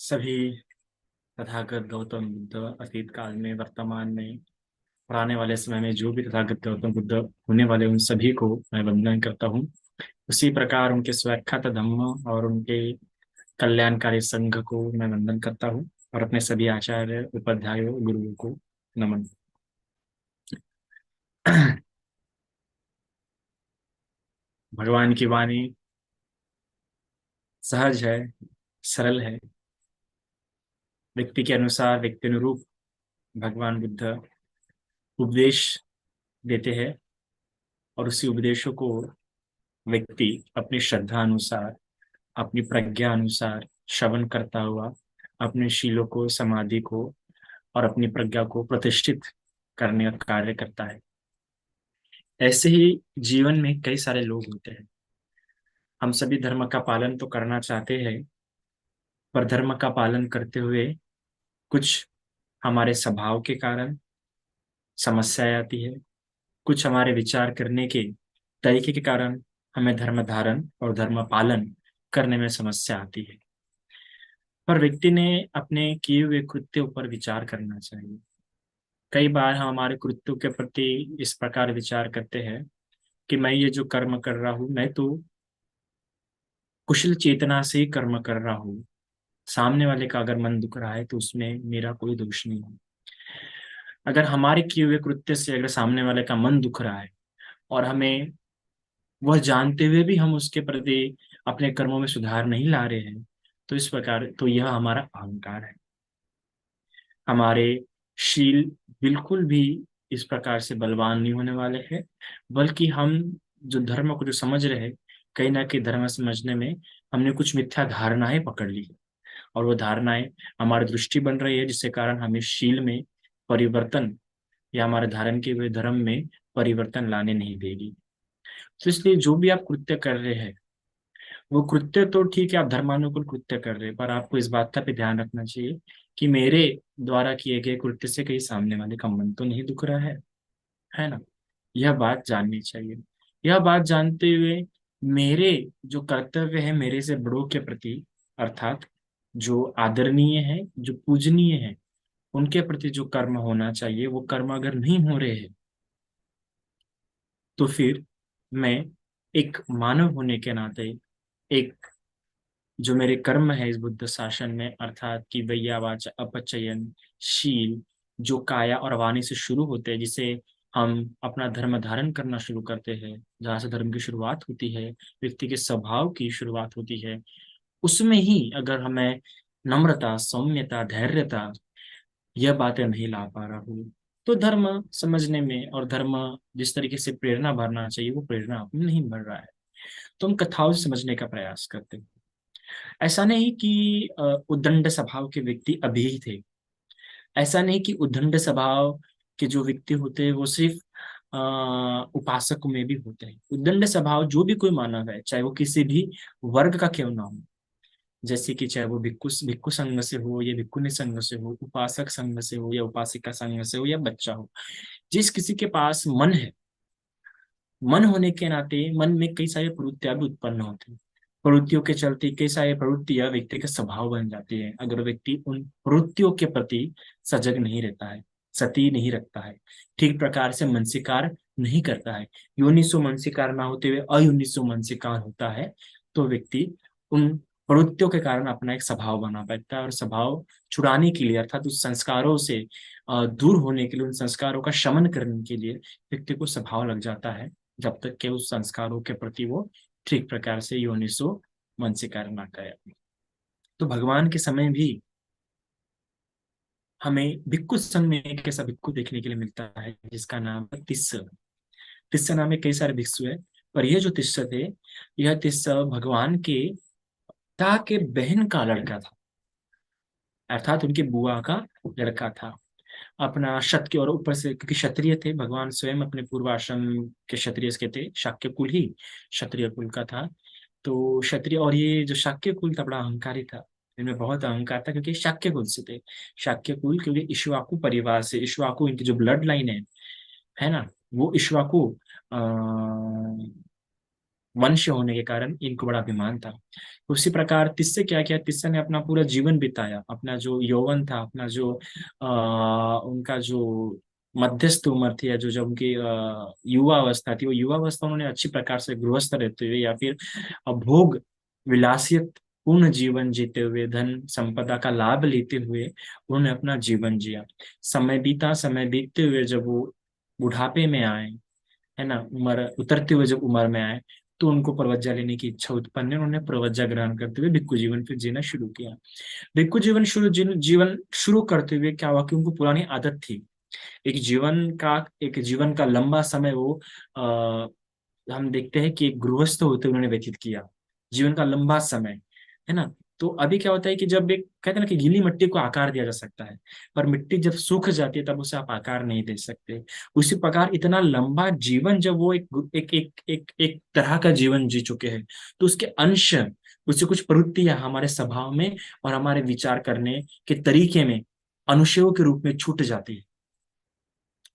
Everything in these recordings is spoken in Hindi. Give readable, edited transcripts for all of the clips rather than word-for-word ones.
सभी तथागत गौतम बुद्ध अतीत काल में, वर्तमान में और आने वाले समय में जो भी तथागत गौतम बुद्ध होने वाले उन सभी को मैं वंदन करता हूँ। उसी प्रकार उनके स्वैख्यात धम्म और उनके कल्याणकारी संघ को मैं वंदन करता हूँ और अपने सभी आचार्य उपाध्यायों गुरुओं को नमन। भगवान की वाणी सहज है, सरल है। व्यक्ति के अनुसार, व्यक्ति अनुरूप भगवान बुद्ध उपदेश देते हैं और उसी उपदेशों को व्यक्ति अपनी श्रद्धा अनुसार, अपनी प्रज्ञा अनुसार श्रवण करता हुआ अपने शीलों को, समाधि को और अपनी प्रज्ञा को प्रतिष्ठित करने का कार्य करता है। ऐसे ही जीवन में कई सारे लोग होते हैं। हम सभी धर्म का पालन तो करना चाहते हैं, पर धर्म का पालन करते हुए कुछ हमारे स्वभाव के कारण समस्याएं आती है, कुछ हमारे विचार करने के तरीके के कारण हमें धर्म धारण और धर्म पालन करने में समस्या आती है। पर व्यक्ति ने अपने किए हुए कृत्यों पर विचार करना चाहिए। कई बार हम हमारे कृत्यों के प्रति इस प्रकार विचार करते हैं कि मैं ये जो कर्म कर रहा हूँ, मैं तो कुशल चेतना से ही कर्म कर रहा हूँ। सामने वाले का अगर मन दुख रहा है तो उसमें मेरा कोई दोष नहीं है। अगर हमारे किए हुए कृत्य से अगर सामने वाले का मन दुख रहा है और हमें वह जानते हुए भी हम उसके प्रति अपने कर्मों में सुधार नहीं ला रहे हैं, तो इस प्रकार तो यह हमारा अहंकार है। हमारे शील बिल्कुल भी इस प्रकार से बलवान नहीं होने वाले हैं, बल्कि हम जो धर्म को जो समझ रहे हैं, कहीं ना कहीं धर्म समझने में हमने कुछ मिथ्या धारणाएं पकड़ ली है और वो धारणाएं हमारी दृष्टि बन रही है, जिसके कारण हमें शील में परिवर्तन या हमारे धारण किए हुए धर्म में परिवर्तन लाने नहीं देगी। तो इसलिए जो भी आप कृत्य कर रहे हैं, वो कृत्य तो ठीक है, आप धर्मानुकूल कृत्य कर रहे हैं, पर आपको इस बात का भी ध्यान रखना चाहिए कि मेरे द्वारा किए गए कृत्य से कहीं सामने वाले का मन तो नहीं दुख रहा है ना। यह बात जाननी चाहिए। यह बात जानते हुए मेरे जो कर्तव्य है मेरे से बड़ों के प्रति, अर्थात जो आदरणीय है, जो पूजनीय है, उनके प्रति जो कर्म होना चाहिए वो कर्म अगर नहीं हो रहे हैं, तो फिर मैं एक मानव होने के नाते, एक जो मेरे कर्म है इस बुद्ध शासन में, अर्थात कि वैयावाच अपचयन शील, जो काया और वाणी से शुरू होते हैं, जिसे हम अपना धर्म धारण करना शुरू करते हैं, जहाँ से धर्म की शुरुआत होती है, व्यक्ति के स्वभाव की शुरुआत होती है, उसमें ही अगर हमें नम्रता, सौम्यता, धैर्यता, यह बातें नहीं ला पा रहा हूँ, तो धर्म समझने में और धर्म जिस तरीके से प्रेरणा भरना चाहिए वो प्रेरणा अपनी नहीं भर रहा है। तो हम कथाओं से समझने का प्रयास करते हैं। ऐसा नहीं कि उद्दंड स्वभाव के व्यक्ति अभी ही थे। ऐसा नहीं कि उद्दंड स्वभाव के जो व्यक्ति होते हैं वो सिर्फ अ, उपासक में भी होते हैं। उद्दंड स्वभाव जो भी कोई मानव है, चाहे वो किसी भी वर्ग का क्यों ना हो, जैसे कि चाहे वो भिक्खु भिक्खु संघ से हो या भिक्खुनी संघ से हो, उपासक संघ से हो या उपासिका संघ से हो या बच्चा हो, जिस किसी के पास मन है, मन होने के नाते मन में कई सारी प्रवृत्तियां भी उत्पन्न होती हैं। प्रवृत्तियों के चलते कई सारी प्रवृत्तियां व्यक्ति का स्वभाव बन जाती है। अगर व्यक्ति उन प्रवृत्तियों के प्रति सजग नहीं रहता है, सती नहीं रखता है, ठीक प्रकार से मनसीकार नहीं करता है, योनिसो मनसीकार ना होते हुए अयोनिसो मनसीकार होता है, तो व्यक्ति उन प्रवृत्तियों के कारण अपना एक स्वभाव बना पाता है। और स्वभाव छुड़ाने के लिए, अर्थात उस संस्कारों से दूर होने के लिए, उन संस्कारों का शमन करने के लिए व्यक्ति को स्वभाव लग जाता है, जब तक कि उस संस्कारों के प्रति वो ठीक प्रकार से योनिसो मनसीकार ना करे। तो भगवान के समय भी हमें भिक्खु संघ में एक ऐसा भिक्खु देखने के लिए मिलता है जिसका नाम है तिस्स। तिस्स नाम में कई सारे भिक्षु है, पर यह जो तिस्स थे, यह तिस्स भगवान के पिता के बहन का लड़का था, अर्थात उनके बुआ का लड़का था। अपना शक्य और ऊपर से, क्योंकि क्षत्रिय थे, भगवान स्वयं अपने पूर्वाश्रम के क्षत्रिय के थे, शाक्य कुल ही क्षत्रिय कुल का था। तो क्षत्रिय, और ये जो शाक्य कुल था बड़ा अहंकारी था, इनमें बहुत अहंकार था, क्योंकि शाक्य कुल से थे। शाक्य कुल क्योंकि इक्ष्वाकु परिवार से, इक्ष्वाकु इनकी जो ब्लड लाइन है ना, वो इक्ष्वाकु वंश होने के कारण इनको बड़ा अभिमान था। उसी प्रकार तिस्से क्या किया, तिस्से ने अपना पूरा जीवन बिताया, अपना जो यौवन था, अपना जो उनका जो मध्यस्थ उम्र थी, या जो जब उनकी युवा अवस्था थी, वो युवा अवस्था उन्होंने अच्छी प्रकार से गृहस्थ रहते हुए या फिर भोग विलासियत पूर्ण जीवन जीते हुए, धन संपदा का लाभ लेते हुए उन्होंने अपना जीवन जिया। समय बीता, समय बीतते हुए जब वो बुढ़ापे में आए, है ना, उम्र उतरते हुए जब उम्र में आए, तो उनको प्रवज्जा लेने की इच्छा उत्पन्न है। उन्होंने प्रवज्जा ग्रहण करते हुए भिक्खु जीवन फिर जीना शुरू किया। भिक्खु जीवन शुरू करते हुए क्या हुआ कि उनको पुरानी आदत थी। एक जीवन का लंबा समय वो आ, हम देखते हैं कि एक गृहस्थ होते उन्होंने व्यतीत किया, जीवन का लंबा समय, है ना। तो अभी क्या होता है कि जब एक कहते हैं ना कि गीली मिट्टी को आकार दिया जा सकता है, पर मिट्टी जब सूख जाती है तब उसे आप आकार नहीं दे सकते। उसी प्रकार इतना लंबा जीवन जब वो एक तरह का जीवन जी चुके हैं, तो उसके अंश, उससे कुछ प्रवृत्तियां हमारे स्वभाव में और हमारे विचार करने के तरीके में अनुशयों के रूप में छूट जाती है।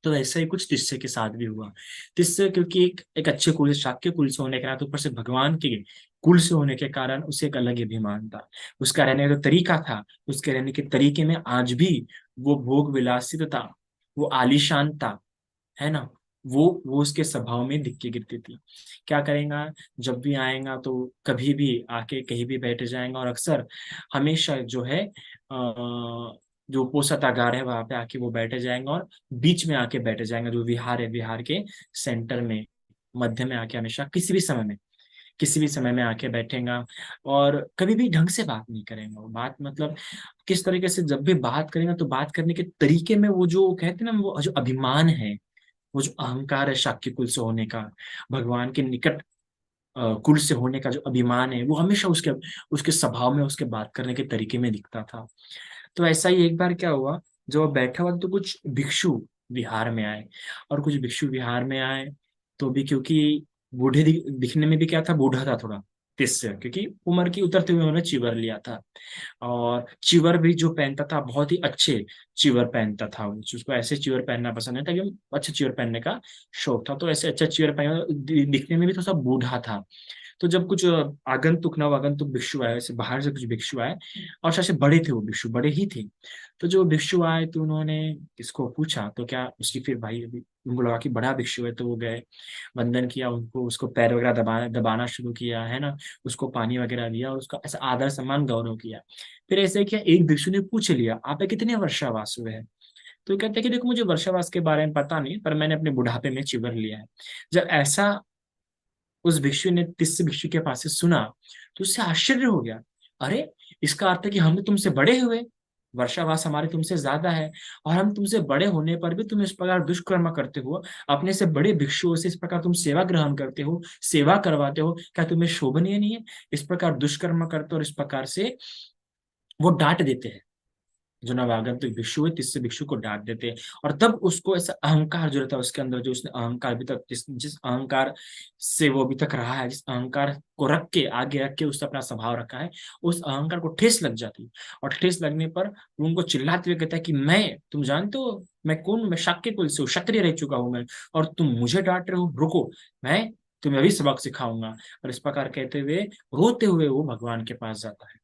तो ऐसा ही कुछ तिस्से के साथ भी हुआ। तिस्से क्योंकि एक अच्छे कुल, शाक्य कुल से होने के नाते, ऊपर से भगवान के कुल से होने के कारण उसे एक अलग ही अभिमान था। उसका रहने का जो तरीका था, उसके रहने के तरीके में आज भी वो भोग विलासिता, वो आलीशानता, है ना, वो उसके स्वभाव में दिख के गिरती थी। क्या करेगा, जब भी आएगा तो कभी भी आके कहीं भी बैठ जाएगा, और अक्सर हमेशा जो है जो पोषातागार है वहां पे आके वो बैठे जाएंगे, और बीच में आके बैठे जाएंगे, जो विहार है विहार के सेंटर में, मध्य में आके हमेशा किसी भी समय में आके बैठेगा। और कभी भी ढंग से बात नहीं करेंगे, वो बात मतलब किस तरीके से, जब भी बात करेंगे तो बात करने के तरीके में वो जो कहते हैं ना, वो जो अभिमान है, वो जो अहंकार है शाक्य कुल से होने का, भगवान के निकट कुल से होने का जो अभिमान है, वो हमेशा उसके उसके स्वभाव में, उसके बात करने के तरीके में दिखता था। तो ऐसा ही एक बार क्या हुआ, जब वो बैठा हुआ तो कुछ भिक्षु विहार में आए। और कुछ भिक्षु विहार में आए तो भी, क्योंकि दिखने में भी क्या था, बूढ़ा था थोड़ा, तिस्य, क्योंकि उम्र की उतरते हुए उन्होंने चिवर लिया था। और चिवर भी जो पहनता था, बहुत ही अच्छे चिवर पहनता था वो, उसको ऐसे चिवर पहनना पसंद है था, कि अच्छे चिवर पहनने का शौक था, तो ऐसे अच्छा चिवर पहना, दिखने में भी थोड़ा सा बूढ़ा था। तो जब कुछ आगंतुक नव आगंतुक भिक्षु आए, ऐसे बाहर से कुछ भिक्षु आए, और शायद से बड़े थे वो भिक्षु, बड़े ही थे। तो जो भिक्षु आए तो उन्होंने इसको पूछा, तो क्या उसकी फिर भाई अभी उनको लगा कि बड़ा भिक्षु है, तो वो गए, वंदन किया उनको, उसको पैर वगैरह दबाना दबाना शुरू किया, है ना, उसको पानी वगैरह दिया, और उसका ऐसा आदर सम्मान गौरव किया। फिर ऐसे किया, एक भिक्षु ने पूछ लिया, आप कितने वर्षावास हुए हैं। तो कहते हैं कि देखो, मुझे वर्षावास के बारे में पता नहीं, पर मैंने अपने बुढ़ापे में चिवर लिया है। जब ऐसा उस भिक्षु ने तिस भिक्षु के पास से सुना, तो उससे आश्चर्य हो गया। अरे, इसका अर्थ है कि हम तो तुमसे बड़े हुए, वर्षावास हमारे तुमसे ज्यादा है, और हम तुमसे बड़े होने पर भी तुम इस प्रकार दुष्कर्म करते हो, अपने से बड़े भिक्षुओं से इस प्रकार तुम सेवा ग्रहण करते हो, सेवा करवाते हो, क्या तुम्हें शोभनीय नहीं है, इस प्रकार दुष्कर्म करते हो, और इस प्रकार से वो डांट देते हैं। जो नवागंतुक भिक्षु है, तिससे भिक्षु को डांट देते हैं। और तब उसको ऐसा अहंकार जो रहता है उसके अंदर, जो उसने अहंकार अभी तक जिस जिस अहंकार से वो अभी तक रहा है, जिस अहंकार को रख के आगे रख के उसने अपना स्वभाव रखा है, उस अहंकार को ठेस लग जाती है। और ठेस लगने पर वो उनको चिल्लाते हुए कहता है कि मैं, तुम जानते हो मैं कौन हूं? मैं शाक्य कुल से हूँ, क्षत्रिय रह चुका हूं मैं, और तुम मुझे डांट रहे हो, रुको, मैं तुम्हें अभी सबक सिखाऊंगा। और इस प्रकार कहते हुए रोते हुए वो भगवान के पास जाता है।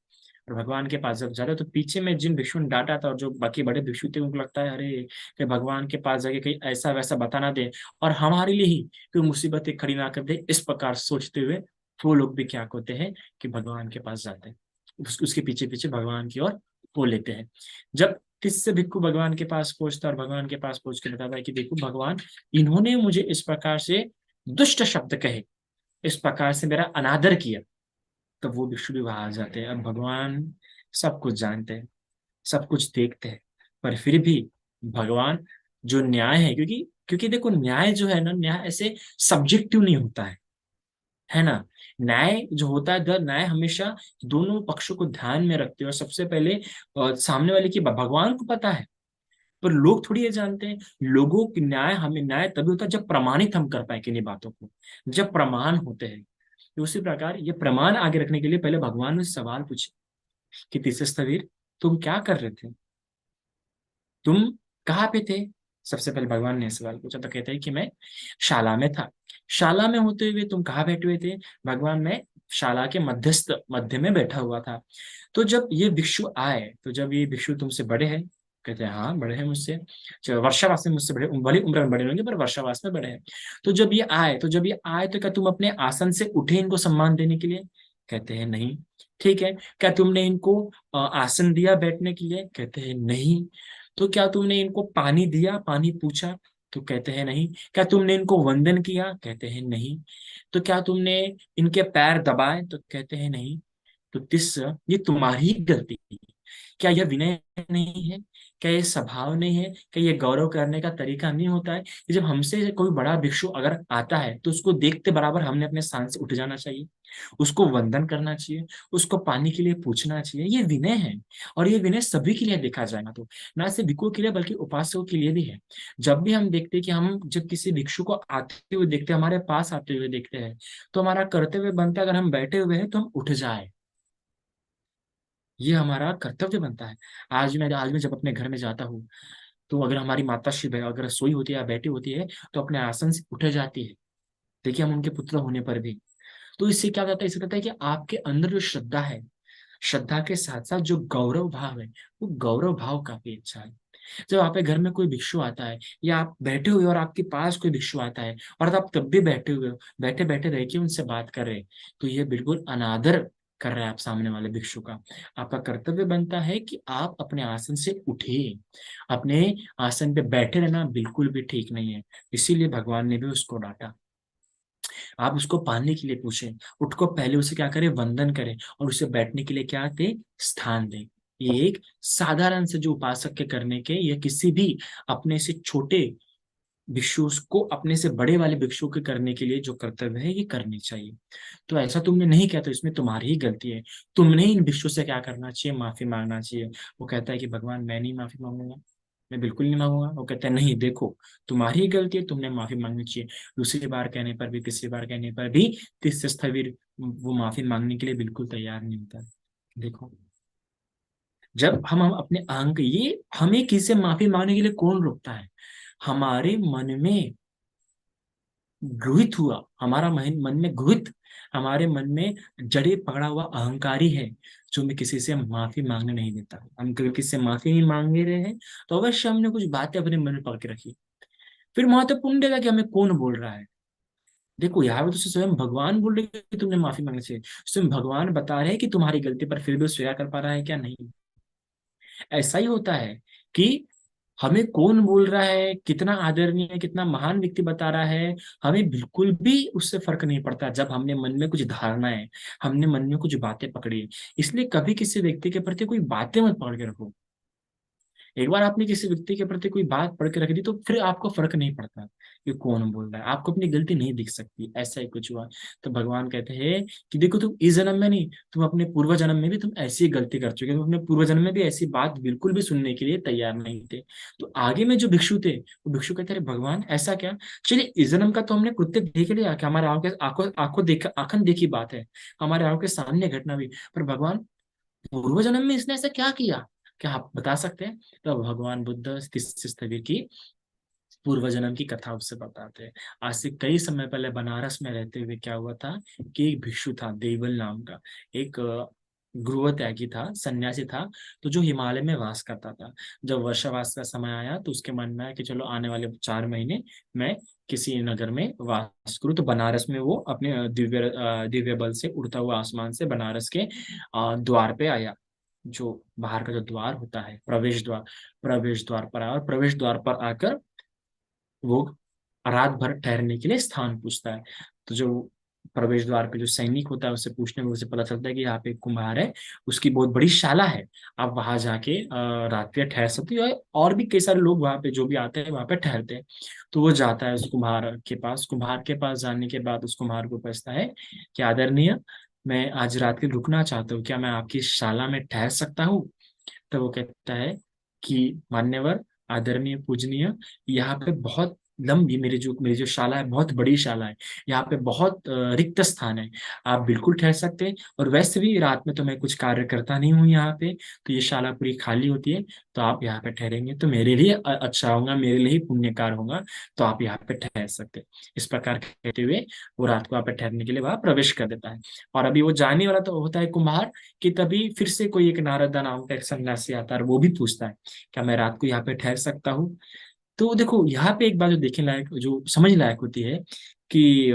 और भगवान के पास जब जाता है तो पीछे में जिन भिक्षु ने डांटा था, और जो बाकी बड़े भिक्षु थे, उनको लगता है अरे, कि भगवान के पास जाके कहीं ऐसा वैसा बता ना दे, और हमारे लिए ही कोई मुसीबतें खड़ी ना कर दे, इस प्रकार सोचते हुए वो लोग भी क्या होते हैं कि भगवान के पास जाते हैं, उसके पीछे पीछे भगवान की ओर हो लेते हैं। जब किससे भिक्खु भगवान के पास पहुंचता है, और भगवान के पास पहुंच के बताता है कि देखो भगवान, इन्होंने मुझे इस प्रकार से दुष्ट शब्द कहे, इस प्रकार से मेरा अनादर किया, तब वो भिक्षु भी वहां आ जाते हैं। अब भगवान सब कुछ जानते हैं, सब कुछ देखते हैं, पर फिर भी भगवान जो न्याय है, क्योंकि क्योंकि देखो, न्याय जो है ना, न्याय ऐसे सब्जेक्टिव नहीं होता है ना। न्याय जो होता है, न्याय हमेशा दोनों पक्षों को ध्यान में रखते हैं, और सबसे पहले सामने वाले की भगवान को पता है, पर लोग थोड़ी ये जानते हैं। लोगों की न्याय, हमें न्याय तभी होता है जब प्रमाणित हम कर पाए किन्हीं बातों को, जब प्रमाण होते हैं। तो उसी प्रकार ये प्रमाण आगे रखने के लिए पहले भगवान ने सवाल पूछे कि तीसस्थवीर, तुम क्या कर रहे थे, तुम कहाँ पे थे। सबसे पहले भगवान ने सवाल पूछा, तो कहते हैं कि मैं शाला में था। शाला में होते हुए तुम कहाँ बैठे हुए थे? भगवान, मैं शाला के मध्य में बैठा हुआ था। तो जब ये भिक्षु आए, तो जब ये भिक्षु तुमसे बड़े हैं? कहते हैं हाँ, बड़े हैं मुझसे। चलो, वर्षावास में मुझसे बड़े, भले उम्र में बड़े होंगे पर वर्षावास में बड़े हैं। तो जब ये आए तो क्या तुम अपने आसन से उठे इनको सम्मान देने के लिए? कहते हैं नहीं। ठीक है, क्या तुमने इनको आसन दिया बैठने के लिए? कहते हैं नहीं। तो क्या तुमने इनको पानी दिया, पानी पूछा? तो कहते हैं नहीं। क्या तुमने इनको वंदन किया? कहते हैं नहीं। तो क्या तुमने इनके पैर दबाए? तो कहते हैं नहीं। तो ये तुम्हारी गलती है। क्या यह विनय नहीं है? क्या ये स्वभाव नहीं है? क्या ये गौरव करने का तरीका नहीं होता है कि जब हमसे कोई बड़ा भिक्षु अगर आता है तो उसको देखते बराबर हमने अपने स्थान से उठ जाना चाहिए, उसको वंदन करना चाहिए, उसको पानी के लिए पूछना चाहिए। ये विनय है। और ये विनय सभी के लिए देखा जाएगा, तो ना सिर्फ भिक्षुओं के लिए बल्कि उपासकों के लिए भी है। जब भी हम देखते हैं कि हम जब किसी भिक्षु को आते हुए देखते हैं, हमारे पास आते हुए देखते हैं, तो हमारा कर्तव्य बनता है, अगर हम बैठे हुए हैं तो हम उठ जाए। ये हमारा कर्तव्य बनता है। आज मैं जब अपने घर में जाता हूँ, तो अगर हमारी माता श्री अगर सोई होती है या बैठी होती है, तो अपने आसन से उठ जाती है। देखिए, हम उनके पुत्र होने पर भी। तो इससे क्या कहता है? इससे कहता है कि आपके अंदर जो श्रद्धा है, श्रद्धा के साथ साथ जो गौरव भाव है, वो गौरव भाव काफी अच्छा है। जब आपके घर में कोई भिक्षु आता है, या आप बैठे हुए और आपके पास कोई भिक्षु आता है, और आप तब भी बैठे हुए हो, बैठे बैठे रह के उनसे बात कर रहे हैं, तो ये बिल्कुल अनादर कर रहे हैं आप सामने वाले भिक्षु का। आपका कर्तव्य बनता है कि आप अपने आसन से उठे। अपने आसन पे बैठे रहना बिल्कुल भी ठीक नहीं है। इसीलिए भगवान ने भी उसको डांटा। आप उसको पालने के लिए पूछे, उठ को पहले उसे क्या करे? वंदन करे, और उसे बैठने के लिए क्या दे? स्थान दे। ये एक साधारण से जो उपासक के करने के, या किसी भी अपने से छोटे भिक्षु को अपने से बड़े वाले भिक्षु के करने के लिए जो कर्तव्य है, ये करनी चाहिए। तो ऐसा तुमने नहीं किया तो इसमें तुम्हारी ही गलती है। तुमने इन भिक्षु से क्या करना चाहिए? माफी मांगना चाहिए। वो कहता है कि भगवान, मैं नहीं माफी मांगूंगा, मैं बिल्कुल नहीं मांगूंगा। वो कहता है नहीं, देखो, तुम्हारी ही गलती है, तुमने माफी मांगनी चाहिए। दूसरी बार कहने पर भी, तीसरी बार कहने पर भी, तीसरे स्थविर वो माफी मांगने के लिए बिल्कुल तैयार नहीं होता। देखो, जब हम अपने अहंक ये हमें किसी से माफी मांगने के लिए कौन रोकता है? हमारे मन में गृहित हुआ, हमारा मन में गृहित, हमारे मन में जड़े पकड़ा हुआ अहंकारी है, जो हमें किसी से माफी मांगने नहीं देता। हम कभी किसी से माफी नहीं मांग रहे हैं, तो अवश्य हमने कुछ बातें अपने मन में पकड़ के रखी। फिर महत्वपूर्ण देगा कि हमें कौन बोल रहा है। देखो, यहाँ पे तो स्वयं भगवान बोल रहे हैं कि तुमने माफी मांगनी चाहिए। स्वयं भगवान बता रहे हैं कि तुम्हारी गलती, पर फिर भी वो स्वीकार कर पा रहा है क्या? नहीं। ऐसा ही होता है कि हमें कौन बोल रहा है, कितना आदरणीय है, कितना महान व्यक्ति बता रहा है, हमें बिल्कुल भी उससे फर्क नहीं पड़ता। जब हमने मन में कुछ धारणा है, हमने मन में कुछ बातें पकड़ी है। इसलिए कभी किसी व्यक्ति के प्रति कोई बातें मत पकड़ के रखो। एक बार आपने किसी व्यक्ति के प्रति कोई बात पढ़ के रख दी, तो फिर आपको फर्क नहीं पड़ता कि कौन बोल रहा है, आपको अपनी गलती नहीं दिख सकती। ऐसा ही कुछ हुआ। तो भगवान कहते हैं कि देखो, तुम इस जन्म में नहीं, तुम अपने पूर्व जन्म में भी तुम ऐसी ही गलती कर चुके हो। तुम अपने पूर्व जन्म में भी ऐसी बात बिल्कुल भी सुनने के लिए तैयार नहीं थे। तो आगे में जो भिक्षु थे, वो भिक्षु कहते हैं, भगवान ऐसा क्या? चलिए, इस जन्म का तो हमने कृत्य देख लिया कि हमारे आंखों देखी बात है, हमारे आंखों के सामने घटना हुई। पर भगवान, पूर्व जन्म में इसने ऐसा क्या किया? क्या आप बता सकते हैं? तो भगवान बुद्ध किस स्थविर की पूर्व जन्म की कथा उससे बताते हैं। आज से कई समय पहले बनारस में रहते हुए क्या हुआ था कि एक भिक्षु था, देवल नाम का, एक गृह त्यागी था, सन्यासी था, तो जो हिमालय में वास करता था। जब वर्षावास का समय आया तो उसके मन में आया कि चलो, आने वाले 4 महीने मैं किसी नगर में वास करूं। तो बनारस में वो अपने दिव्य बल से उड़ता हुआ आसमान से बनारस के द्वार पे आया। जो बाहर का जो द्वार होता है, प्रवेश द्वार पर आया, और प्रवेश द्वार पर आकर वो रात भर ठहरने के लिए स्थान पूछता है। तो जो प्रवेश द्वार पे जो सैनिक होता है, उससे पूछने में उसे पता चलता है कि यहाँ पे एक कुम्हार है, उसकी बहुत बड़ी शाला है, आप वहां जाके रात के ठहर सकते हो। और भी कई सारे लोग वहां पे जो भी आते हैं वहां पे ठहरते हैं। तो वो जाता है उस कुम्हार के पास जाने के बाद उस कुम्हार को पूछता है कि आदरणीय, मैं आज रात के रुकना चाहता हूँ, क्या मैं आपकी शाला में ठहर सकता हूँ? तो वो कहता है कि मान्यवर, आदरणीय, पूजनीय, यहाँ पे बहुत लंबी, मेरी जो शाला है बहुत बड़ी शाला है, यहाँ पे बहुत रिक्त स्थान है, आप बिल्कुल ठहर सकते हैं। और वैसे भी रात में तो मैं कुछ कार्य करता नहीं हूँ यहाँ पे, तो ये शाला पूरी खाली होती है, तो आप यहाँ पे ठहरेंगे तो मेरे लिए अच्छा होगा, मेरे लिए ही पुण्यकार होगा, तो आप यहाँ पे ठहर सकते हैं। इस प्रकार कहते हुए वो रात को यहाँ पे ठहरने के लिए वहां प्रवेश कर देता है। और अभी वो जाने वाला तो होता है कुम्हार, कि तभी फिर से कोई एक नारदा नाम का एक सन्यासी आता है और वो भी पूछता है क्या मैं रात को यहाँ पे ठहर सकता हूँ। तो देखो यहाँ पे एक बात जो देखने लायक, जो समझ लायक होती है कि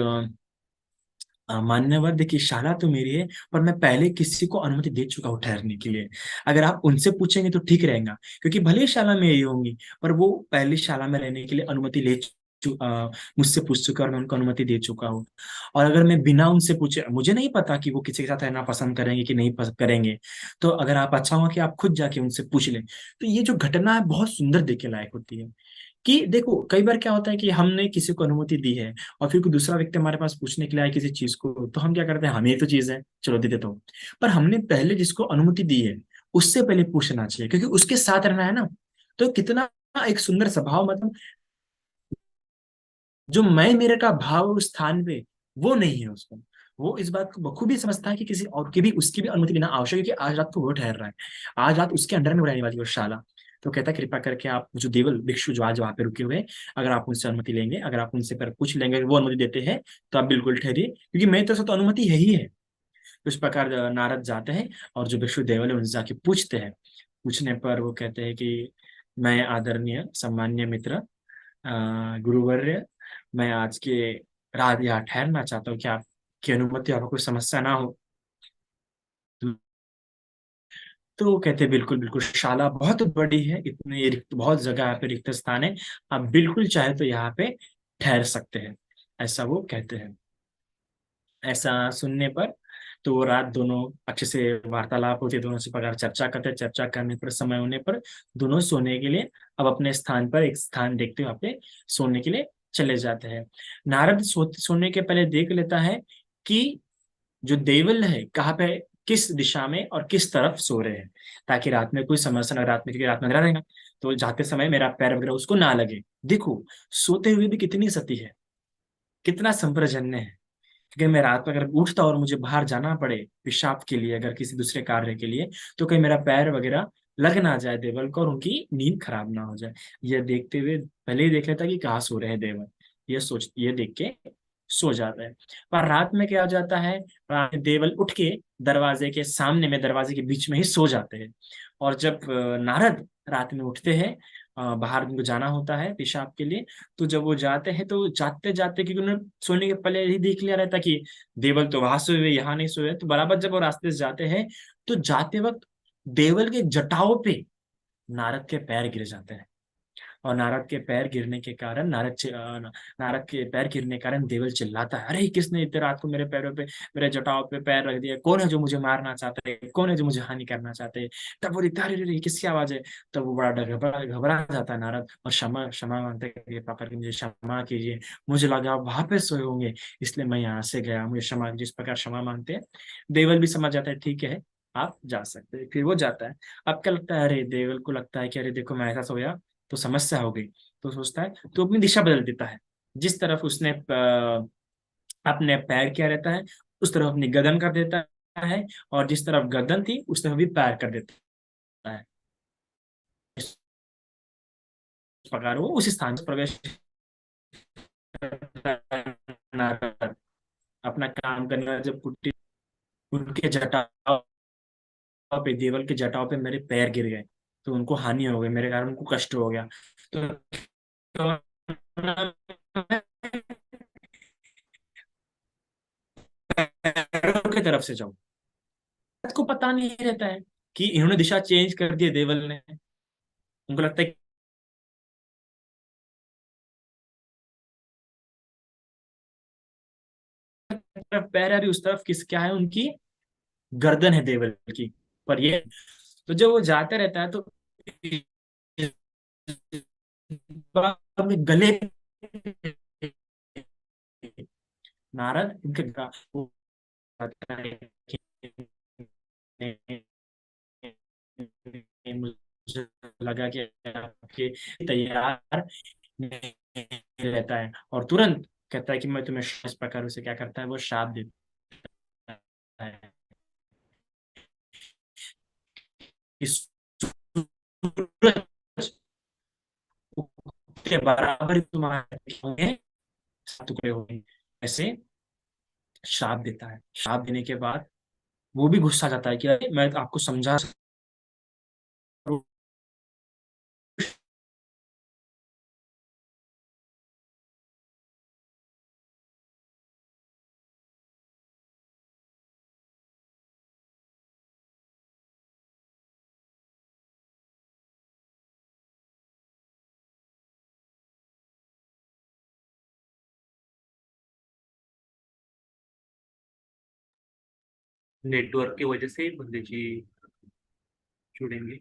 मान्यवर देखिए, शाला तो मेरी है, पर मैं पहले किसी को अनुमति दे चुका हूँ ठहरने के लिए। अगर आप उनसे पूछेंगे तो ठीक रहेगा, क्योंकि भले ही शाला मेरी होंगी, पर वो पहली शाला में रहने के लिए अनुमति मुझसे पूछ चुका और मैं उनको अनुमति दे चुका हूँ। और अगर मैं बिना उनसे पूछे, मुझे नहीं पता कि वो किसी के साथ रहना पसंद करेंगे कि नहीं पसंद करेंगे, तो अगर आप अच्छा होगा कि आप खुद जाके उनसे पूछ लें। तो ये जो घटना है बहुत सुंदर देखने लायक होती है। कि देखो कई बार क्या होता है कि हमने किसी को अनुमति दी है, और फिर कोई दूसरा व्यक्ति हमारे पास पूछने के लिए आए किसी चीज को, तो हम क्या करते हैं, हमें तो चीज है चलो दे देता हूँ। पर हमने पहले जिसको अनुमति दी है उससे पहले पूछना चाहिए, क्योंकि उसके साथ रहना है ना। तो कितना एक सुंदर स्वभाव, मतलब जो मैं मेरे का भाव उस स्थान पे वो नहीं है उसको, वो इस बात को बखूबी समझता है कि किसी और की भी, उसकी भी अनुमति लेना आवश्यक है, कि आज रात को वो ठहर रहा है, आज रात उसके अंडर में रहने वाली वो शाला। तो कहता है कृपा करके आप जो देवल भिक्षु जो आज वहां पे रुके हुए हैं, अगर आप उनसे अनुमति लेंगे, अगर आप उनसे पर पूछ लेंगे, वो अनुमति देते हैं, तो आप बिल्कुल ठहरिए, क्योंकि मेरी तरफ से तो अनुमति है ही है। तो इस प्रकार नारद जाते हैं और जो भिक्षु देवल है उनसे जाके पूछते हैं। पूछने पर वो कहते हैं कि मैं आदरणीय सम्मान्य मित्र, गुरुवर्य, मैं आज के रात यहाँ ठहरना चाहता हूँ, कि आपकी अनुमति, आपको कोई समस्या ना हो। तो वो कहते हैं बिल्कुल बिल्कुल, शाला बहुत बड़ी है, इतने रिक्त, बहुत जगह यहाँ पे रिक्त स्थान है, आप बिल्कुल चाहे तो यहाँ पे ठहर सकते हैं, ऐसा वो कहते हैं। ऐसा सुनने पर तो वो रात दोनों अच्छे से वार्तालाप होती है, दोनों से प्रकार चर्चा करते हैं, चर्चा करने पर समय होने पर दोनों सोने के लिए अब अपने स्थान पर एक स्थान देखते हुए वहाँ पे सोने के लिए चले जाते हैं। नारद सोने के पहले देख लेता है कि जो देवल है कहाँ पे, किस दिशा में और किस तरफ सो रहे हैं, ताकि रात में कोई समस्या ना, रात में, क्योंकि रात में अंधेरा रहेगा, तो जाते समय मेरा पैर वगैरह उसको ना लगे। देखो सोते हुए भी कितनी सती है, कितना संप्रजन्य है। क्योंकि मैं रात में अगर उठता और मुझे बाहर जाना पड़े पेशाब के लिए, अगर किसी दूसरे कार्य के लिए, तो कहीं मेरा पैर वगैरह लग ना जाए देवल को और उनकी नींद खराब ना हो जाए। ये देखते हुए पहले ही देख लेता कि कहाँ सो रहे हैं देवल, ये देख के सो जाता है। पर रात में क्या हो जाता है, रात में देवल उठ के दरवाजे के सामने में, दरवाजे के बीच में ही सो जाते हैं। और जब नारद रात में उठते हैं, बाहर उनको जाना होता है पेशाब के लिए, तो जब वो जाते हैं तो जाते जाते, क्योंकि उन्होंने सोने के पहले ही देख लिया रहता कि देवल तो वहां सोए हुए, यहाँ नहीं सोए, तो बराबर जब वो रास्ते से जाते हैं, तो जाते वक्त देवल के जटाओं पे नारद के पैर गिर जाते हैं। और नारद के पैर गिरने के कारण नारद के पैर गिरने के कारण देवल चिल्लाता है, अरे किसने इतने रात को मेरे पैरों पे, मेरे जटाओं पे पैर रख दिया, कौन है जो मुझे मारना चाहता है, कौन है जो मुझे हानि करना चाहते हैं। तब वो दिखता है, अरे अरे, ये किसकी आवाज है। तब वो बड़ा घबरा घबरा जाता है नारद, और क्षमा क्षमा मांगते हैं कि पापा करके मुझे क्षमा कीजिए, मुझे लगा आप वहां पे सोए होंगे, इसलिए मैं यहाँ से गया, मुझे क्षमा। जिस प्रकार क्षमा मांगते हैं, देवल भी समझ जाता है ठीक है आप जा सकते हैं, फिर वो जाता है। अब क्या लगता है, अरे देवल को लगता है कि अरे देखो मैं ऐसा सोया तो समस्या हो गई, तो सोचता है, तो अपनी दिशा बदल देता है। जिस तरफ उसने अपने पैर किया रहता है, उस तरफ अपनी गर्दन कर देता है, और जिस तरफ गर्दन थी उस तरफ भी पैर कर देता है। इस प्रकार वो उस स्थान से प्रवेश करता, अपना काम करने वाला जब कुट्टी, उनके जटाओं पे, देवल के जटाओं पे मेरे पैर गिर गए, तो उनको हानि हो गई, मेरे कारण उनको कष्ट हो गया। तो पैरों की तरफ से जाऊं, को पता नहीं रहता है कि इन्होंने दिशा चेंज कर दी है देवल ने। उनको लगता है कि तरफ पैर है, अभी उस तरफ किस क्या है, उनकी गर्दन है देवल की। पर ये, तो जब वो जाते रहता है तो अपने गले, नारद उनके वो कहता है कि मुझे लगा कि आपके तैयार रहता है और तुरंत कहता है कि मैं तुम्हें इस प्रकार उसे क्या करता है, वो श्राप देता है इस सूरज के बराबर ही तुम्हारे होंगे, सात टुकड़े होंगे, ऐसे श्राप देता है। श्राप देने के बाद वो भी गुस्सा आ जाता है कि अरे मैं तो आपको समझा नेटवर्क की वजह से बंदे जी जुड़ेंगे।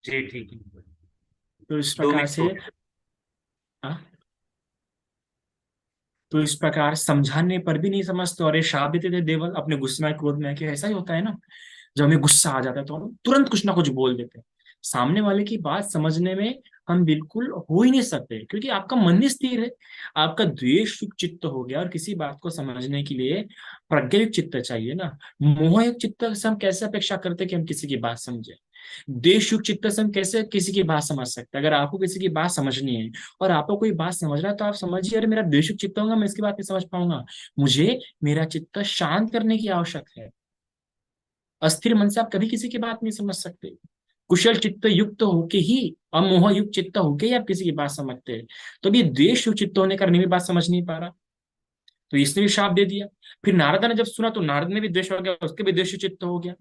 जी ठीक है। तो इस दो प्रकार मिक्स हो से गया। हाँ, तो इस प्रकार समझाने पर भी नहीं समझते और ये श्राप देते थे देवल अपने गुस्से में क्रोध में कि ऐसा ही होता है ना, जब हमें गुस्सा आ जाता है तो हम तुरंत कुछ ना कुछ बोल देते हैं। सामने वाले की बात समझने में हम बिल्कुल हो ही नहीं सकते, क्योंकि आपका मन नहीं स्थिर है। आपका द्वेष युक्त चित्त हो गया, और किसी बात को समझने के लिए प्रज्ञा युक्त चित्त चाहिए ना। मोह युक्त चित्त से हम कैसे अपेक्षा करते हैं कि हम किसी की बात समझे। देश युक्त चित्त से हम कैसे किसी की बात समझ सकते हैं। अगर आपको किसी की बात समझनी है और आपको कोई बात समझ रहा है तो आप समझिए, अरे मेरा देश युक्त चित्त होगा, मैं इसकी बात नहीं समझ पाऊंगा। मुझे मेरा चित्त शांत करने की आवश्यकता है। अस्थिर मन से आप कभी किसी की बात नहीं समझ सकते। कुशल चित्त युक्त होके ही, अमोह युक्त चित्त होके ही आप किसी की बात समझते हैं। तो अभी द्वेष युक्त चित्त होने कारण भी बात समझ नहीं पा रहा, तो इसने भी शाप दे दिया। फिर नारद ने जब सुना तो नारद ने भी द्वेष हो गया, उसके भी द्वेष चित्त हो गया।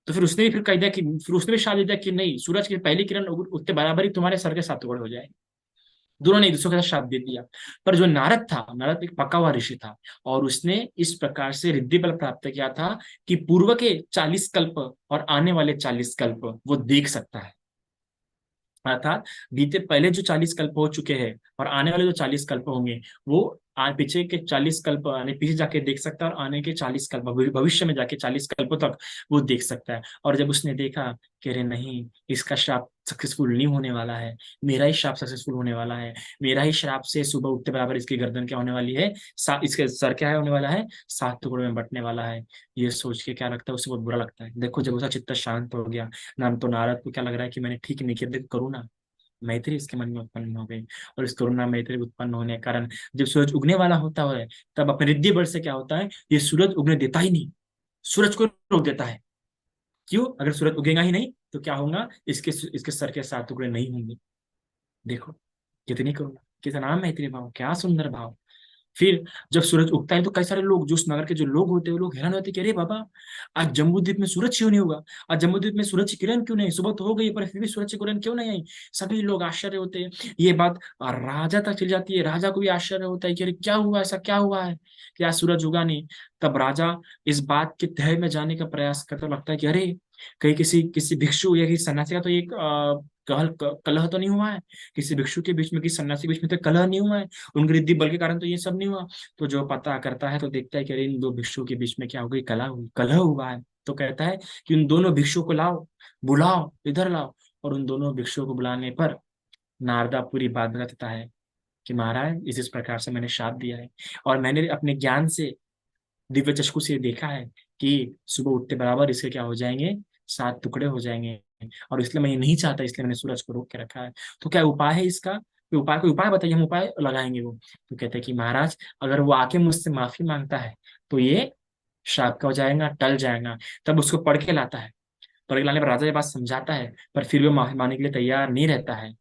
तो फिर उसने भी फिर कह दिया कि, फिर उसने भी शाप दे दिया कि नहीं, सूरज की पहली किरण उतने बराबर ही तुम्हारे सर के साथ टुकड़े हो जाए। दोनों ने एक दूसरे के साथ श्राप दे दिया। पर जो नारद था, नारद एक पका हुआ ऋषि था, और उसने इस प्रकार से रिद्धि बल प्राप्त किया था कि पूर्व के 40 कल्प और आने वाले 40 कल्प वो देख सकता है। अर्थात बीते पहले जो 40 कल्प हो चुके हैं और आने वाले जो 40 कल्प होंगे, वो पीछे के 40 कल्प आने पीछे जाके देख सकता है, और आने के 40 कल्प भविष्य में जाके 40 कल्पों तक वो देख सकता है। और जब उसने देखा कि अरे नहीं, इसका श्राप सक्सेसफुल नहीं होने वाला है, मेरा ही श्राप सक्सेसफुल होने वाला है। मेरा ही श्राप से सुबह उठते बराबर इसकी गर्दन क्या होने वाली है, इसके सर क्या है होने वाला है, 7 टुकड़ों में बंटने वाला है। ये सोच के क्या लगता है, उसे बहुत बुरा लगता है। देखो जब उसका चित्त शांत हो गया, नाम तो नारद को क्या लग रहा है कि मैंने ठीक नहीं किया, देखो करुणा मैत्री इसके मन में उत्पन्न हो गई। और इस करुणा मैत्री उत्पन्न होने के कारण जब सूरज उगने वाला होता है, तब अपने रिद्धि बल से क्या होता है, ये सूरज उगने देता ही नहीं, सूरज को रोक देता है। क्यों? अगर सूरज उगेगा ही नहीं तो क्या होगा, इसके इसके सर के 7 टुकड़े नहीं होंगे। देखो कितनी करुणा, कितना मैत्री भाव, क्या सुंदर भाव। फिर जब सूरज उगता है तो कई सारे लोग, जो उस नगर के जो लोग होते हैं, वो लोग हैरान होते हैं कि अरे बाबा, आज जम्बूद्वीप में सूरज क्यों नहीं होगा, आज जम्बूद्वीप में सूरज की किरण क्यों नहीं, सुबह तो हो गई पर फिर भी सूरज की किरण क्यों नहीं आई। सभी लोग आश्चर्य होते हैं। ये बात राजा तक चली जाती है, राजा को भी आश्चर्य होता है कि अरे क्या हुआ, ऐसा क्या हुआ है कि आज सूरज उगा नहीं। तब राजा इस बात के तह में जाने का प्रयास करता, लगता है कि अरे कहीं किसी किसी भिक्षु या किसी सन्यासी का तो एक कलह तो नहीं हुआ है, किसी भिक्षु के बीच में, किसी सन्यासी के बीच में तो कलह नहीं हुआ है, उनकी रिद्धि बल के कारण तो ये सब नहीं हुआ। तो जो पता करता है तो देखता है कि अरे इन दो भिक्षुओं के बीच में क्या हो गई, कलह हुआ है। तो कहता है कि उन दोनों भिक्षुओं को लाओ, बुलाओ, इधर लाओ। और उन दोनों भिक्षुओं को बुलाने पर नारदा पूरी बात बताता है कि महाराज इस प्रकार से मैंने श्राप दिया है, और मैंने अपने ज्ञान से, दिव्य चक्षु से देखा है कि सुबह उठते बराबर इसके क्या हो जाएंगे, 7 टुकड़े हो जाएंगे। और इसलिए मैं ये नहीं चाहता, इसलिए मैंने सूरज को रोक के रखा है। तो क्या उपाय है इसका, कोई उपाय बताइए, हम उपाय लगाएंगे। वो तो कहते हैं कि महाराज, अगर वो आके मुझसे माफी मांगता है तो ये श्राप का हो जाएगा, टल जाएगा। तब उसको पढ़ के लाता है, पढ़ के लाने पर राजा ये बात समझाता है, पर फिर वो माफी मांगने के लिए तैयार नहीं रहता है।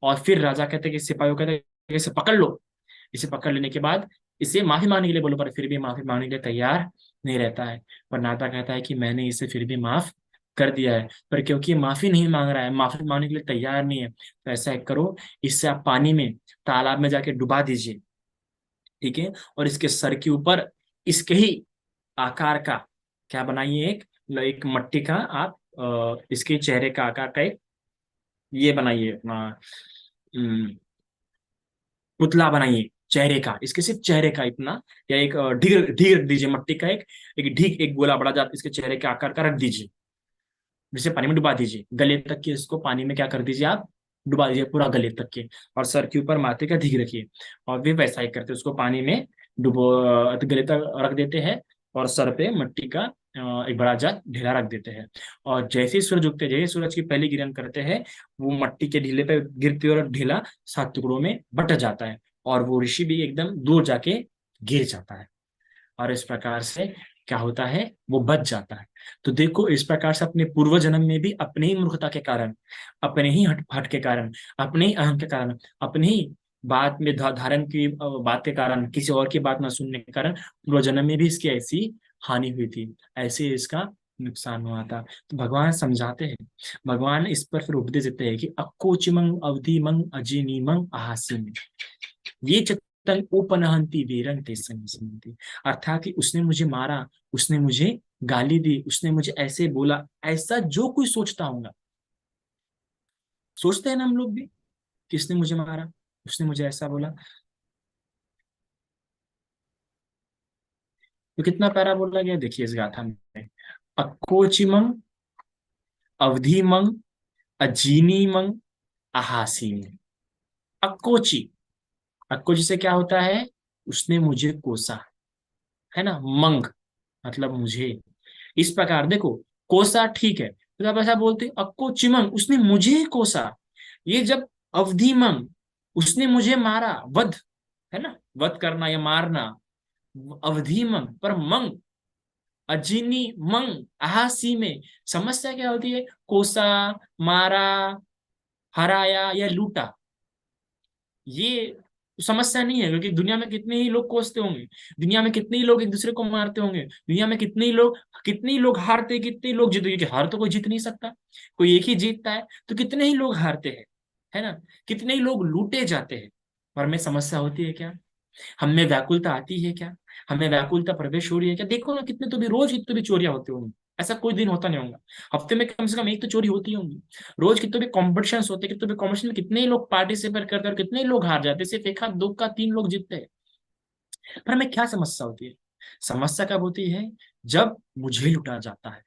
और फिर राजा कहते हैं कि सिपाहियों कहते हैं कि इसे पकड़ लो। इसे पकड़ लेने के बाद इसे माफी मांगने के लिए बोलो, पर फिर भी माफी मांगने के लिए तैयार नहीं रहता है। पर नाता कहता है कि मैंने इसे फिर भी माफ कर दिया है, पर क्योंकि ये माफी नहीं मांग रहा है, माफी मांगने के लिए तैयार नहीं है, तो ऐसा एक करो, इससे आप पानी में, तालाब में जाके डुबा दीजिए। ठीक है? और इसके सर के ऊपर इसके ही आकार का क्या बनाइए, एक एक मट्टी का आप इसके चेहरे का आकार का एक ये बनाइए अपना पुतला बनाइए। चेहरे का, इसके सिर्फ चेहरे का इतना, या एक ढीग ढीग रख दीजिए, मट्टी का एक ढीग, एक गोला बड़ा जाता इसके चेहरे के आकार का रख दीजिए, जिसे पानी में डुबा दीजिए, गले तक के इसको पानी में क्या कर दीजिए आप, डुबा दीजिए पूरा गले तक के, और सर के ऊपर माथे का ढीग रखिए, और भी वैसा ही करते हैं, उसको पानी में डुबो गले तक रख देते हैं, और सर पे मिट्टी का एक बड़ा जात ढेला रख देते हैं, और जैसे ही सूरज उगते, जैसे सूरज की पहली किरण करते हैं, वो मट्टी के ढीले पे गिरती है और ढीला 7 टुकड़ों में बट जाता है, और वो ऋषि भी एकदम दूर जाके गिर जाता है, और इस प्रकार से क्या होता है, वो बच जाता है। तो देखो इस प्रकार से अपने पूर्व जन्म में भी अपने ही मूर्खता के कारण, अपने ही हट हट के कारण, अपने ही अहम के कारण, अपने ही बात में धारण की बात के कारण, किसी और की बात ना सुनने के कारण पूर्व जन्म में भी इसकी ऐसी हानि हुई थी, ऐसे इसका नुकसान हुआ था। तो भगवान समझाते हैं, भगवान इस पर फिर उपदेश देते हैं कि अक्कोचिमंग अवधिमंग अजिनीमंग आहासिन, ये चित्तन उपनहंति वीरंग ते संति, अर्थात कि उसने मुझे मारा, उसने मुझे गाली दी, उसने मुझे ऐसे बोला, ऐसा जो कोई सोचता होगा, सोचते हैं ना हम लोग भी, किसने मुझे मारा, उसने मुझे ऐसा बोला, तो कितना प्यारा बोला गया देखिए इस गाथा में, अक्कोचिमंग अवधिमंग अजीनीमंग आहासीन। अक्कोची, अक्कोची से क्या होता है, उसने मुझे कोसा, है ना, मंग मतलब मुझे, इस प्रकार देखो, कोसा ठीक है, तो आप ऐसा बोलते अक्को चिमंग, उसने मुझे कोसा, ये जब अवधिमंग, उसने मुझे मारा, वध, है ना, वध करना या मारना, अवधिमंग, पर मंग, अजीनी मंग आहासी में, समस्या क्या होती है, कोसा, मारा, हराया या लूटा, ये समस्या नहीं है, क्योंकि दुनिया में कितने ही लोग कोसते होंगे, दुनिया में कितने ही लोग एक दूसरे को मारते होंगे, दुनिया में कितने ही लोग हारते, कितने ही लोग जीतते, क्योंकि हार तो कोई जीत नहीं सकता, कोई एक ही जीतता है, तो कितने ही लोग हारते हैं, है ना, कितने ही लोग लूटे जाते हैं, पर हमें समस्या होती है क्या, हमें व्याकुलता आती है क्या, हमें व्याकुलता प्रवेश हो रही है क्या, देखो ना कितने तो भी रोज कितने भी चोरियां होती होंगी, ऐसा कोई दिन होता नहीं होगा, हफ्ते में कम से कम एक तो चोरी होती होंगी, रोज कितने भी कॉम्पिटिशन होते हैं, कितने भी कॉम्पिटिशन में कितने ही लोग पार्टिसिपेट करते हैं और कितने ही लोग हार जाते हैं, सिर्फ एक हाथ दो का तीन लोग जीतते हैं, पर हमें क्या समस्या होती है, समस्या कब होती है, जब मुझे लुटा जाता है,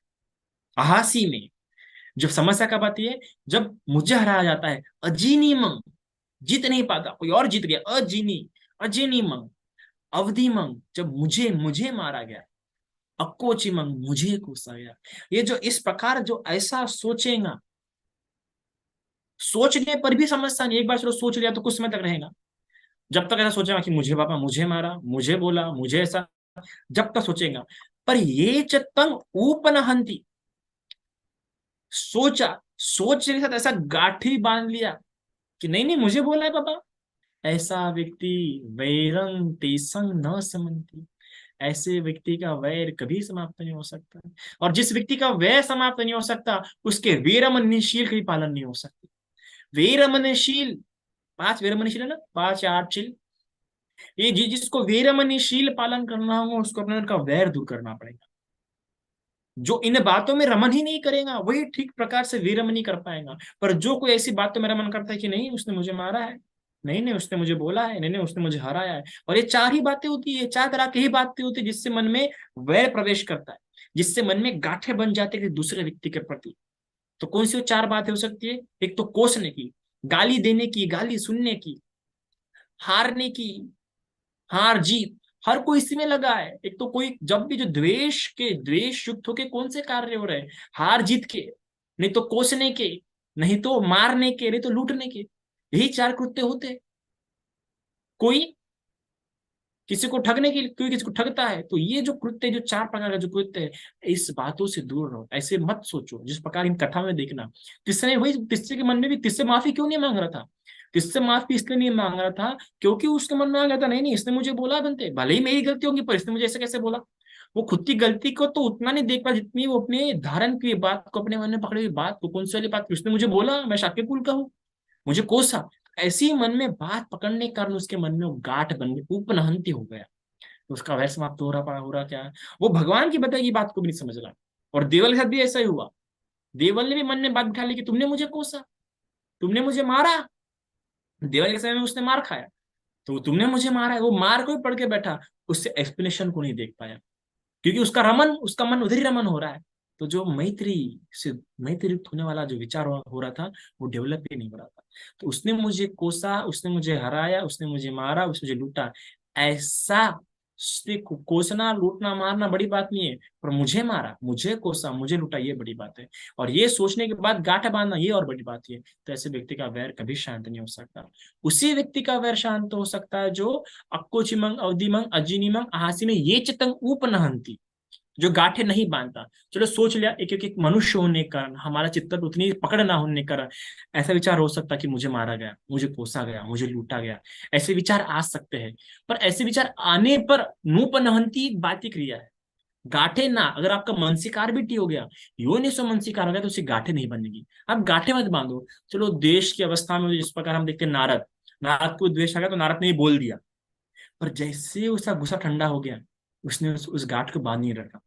आहासी में, जब समस्या कब आती है, जब मुझे हराया जाता है, अजीनी मंग, जीत नहीं पाता, कोई और जीत गया, अजीनी, अजीनी मंग, अवधि मंग, जब मुझे मुझे मारा गया, अक्कोची मंग, मुझे कोसा गया, ये जो इस प्रकार जो ऐसा सोचेगा, सोचने पर भी समस्या नहीं, एक बार चलो सोच लिया तो कुछ समय तक रहेगा, जब तक ऐसा सोचेगा कि मुझे पापा मुझे मारा, मुझे बोला, मुझे ऐसा, जब तक सोचेगा, पर ये चित्तंग ऊपनहंति, सोचा, सोच के साथ ऐसा गांठी बांध लिया कि नहीं नहीं मुझे बोला है पापा, ऐसा व्यक्ति वैरंग तेसंग न समंति, ऐसे व्यक्ति का वैर कभी समाप्त नहीं हो सकता, और जिस व्यक्ति का वैर समाप्त नहीं हो सकता, उसके वीरमणिशील का भी पालन नहीं हो सकता, वीरमणिशील, 5 वीरमणिशील है ना, 5 या 8 शील, ये जिसको वीरमणिशील पालन करना होगा, उसको अपने अंदर का वैर दूर करना पड़ेगा, जो इन बातों में रमन ही नहीं करेगा वही ठीक प्रकार से वीरमणि कर पाएगा, पर जो कोई ऐसी बातों में रमन करता है कि नहीं उसने मुझे मारा है, नहीं नहीं उसने मुझे बोला है, नहीं नहीं उसने मुझे हराया है, और ये 4 ही बातें होती है, 4 तरह की ही बातें होती है, जिससे मन में वैर प्रवेश करता है, जिससे मन में गांठे बन जाते हैं दूसरे व्यक्ति के प्रति। तो कौन सी वो 4 बातें हो सकती है, एक तो कोसने की, गाली देने की, गाली सुनने की, हारने की, हार जीत, हर कोई इसी में लगा है, एक तो कोई जब भी जो द्वेष युक्त होके कौन से कार्य हो रहे हैं, हार जीत के, नहीं तो कोसने के, नहीं तो मारने के, नहीं तो लूटने के, यही 4 कृत्य होते हैं। कोई किसी को ठगने के लिए, कोई किसी को ठगता है, तो ये जो कृत्य, जो 4 प्रकार का जो कृत्य है, इस बातों से दूर रहो, ऐसे मत सोचो, जिस प्रकार इन कथा में देखना, तिसने वही, तिस्से के मन में भी तिससे माफी क्यों नहीं मांग रहा था, तिससे माफी इसलिए नहीं मांग रहा था क्योंकि उसके मन में आ गया था, नहीं नहीं इसने मुझे बोला, बनते भले ही मेरी गलती होगी पर इसने मुझे ऐसे कैसे बोला, वो खुद की गलती को तो उतना नहीं देख पाया जितनी वो अपने धारण की बात को, अपने मन में पकड़े हुई बात को, कौन सी वाली बात, उसने मुझे बोला मैं शाक्य कुल का हूँ, मुझे कोसा, ऐसी मन में बात पकड़ने के कारण उसके मन में वो गांठ बन गई, उपनहंति हो गया, तो उसका वैर समाप्त हो रहा क्या है, वो भगवान की बताई बात को भी नहीं समझ रहा, और देवल के साथ भी ऐसा ही हुआ, देवल ने भी मन में बात बिठा ली कि तुमने मुझे कोसा, तुमने मुझे मारा, देवल के समय में उसने मार खाया, तो तुमने मुझे मारा है, वो मार को ही पढ़ के बैठा, उससे एक्सप्लेनेशन को नहीं देख पाया, क्योंकि उसका मन उधर ही रमन हो रहा है। तो जो मैत्री से मैत्री युक्त होने वाला जो विचार हो रहा था, वो डेवलप ही नहीं हो रहा था। तो उसने मुझे कोसा, उसने मुझे हराया, उसने मुझे मारा, उसने मुझे लूटा। ऐसा कोसना, लूटना, मारना बड़ी बात नहीं है, पर मुझे मारा, मुझे कोसा, मुझे लूटा, ये बड़ी बात है। और ये सोचने के बाद गांठ बांधना, ये और बड़ी बात है। तो ऐसे व्यक्ति का वैर कभी शांत नहीं हो सकता। उसी व्यक्ति का वैर शांत हो सकता है जो अक्कोचिमंग, अवधिमंग, अजिनिमंग, आहासी में ये चितंग उपनहंती, जो गांठे नहीं बांधता। चलो सोच लिया, एक एक, एक मनुष्य होने के कारण, हमारा चित्त उतनी पकड़ ना होने के कारण ऐसा विचार हो सकता कि मुझे मारा गया, मुझे कोसा गया, मुझे लूटा गया, ऐसे विचार आ सकते हैं। पर ऐसे विचार आने पर नूपनहंती एक बाती क्रिया है। गांठे ना, अगर आपका मनसीकार भी टी हो गया, योनि सो मनसीकार हो गया, तो उससे गांठे नहीं बनेगी। आप गांठे मत बांधो। चलो देश की अवस्था में जिस प्रकार हम देखते हैं, नारद, नारद को द्वेष आ गया तो नारद ने ही बोल दिया, पर जैसे उसका गुस्सा ठंडा हो गया, उसने उस गांठ को बांध नहीं रखा,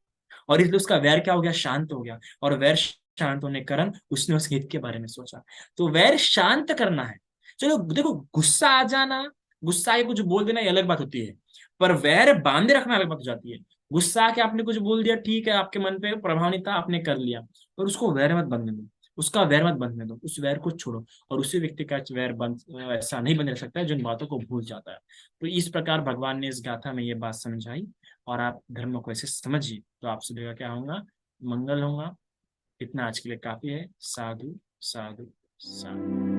और इसलिए उसका वैर क्या हो गया, शांत हो गया। और वैर शांत होने के कारण उसने उस हित के बारे में सोचा। तो वैर शांत करना है। चलो देखो, गुस्सा आ जाना, गुस्सा आके कुछ बोल देना, ये अलग बात होती है, पर वैर बांधे रखना अलग बात हो जाती है। गुस्सा आके आपने कुछ बोल दिया, ठीक है, आपके मन पे प्रभाव नहीं था, आपने कर लिया, पर उसको वैर मत बनने दो, उसका वैर मत बनने दो, उस वैर को छोड़ो। और उसी व्यक्ति का वैर बन ऐसा नहीं बन रह सकता है जिन बातों को भूल जाता है। तो इस प्रकार भगवान ने इस गाथा में ये बात समझाई, और आप धर्म को ऐसे समझिए, तो आप सभी का क्या होगा, मंगल होगा। इतना आज के लिए काफी है। साधु साधु साधु।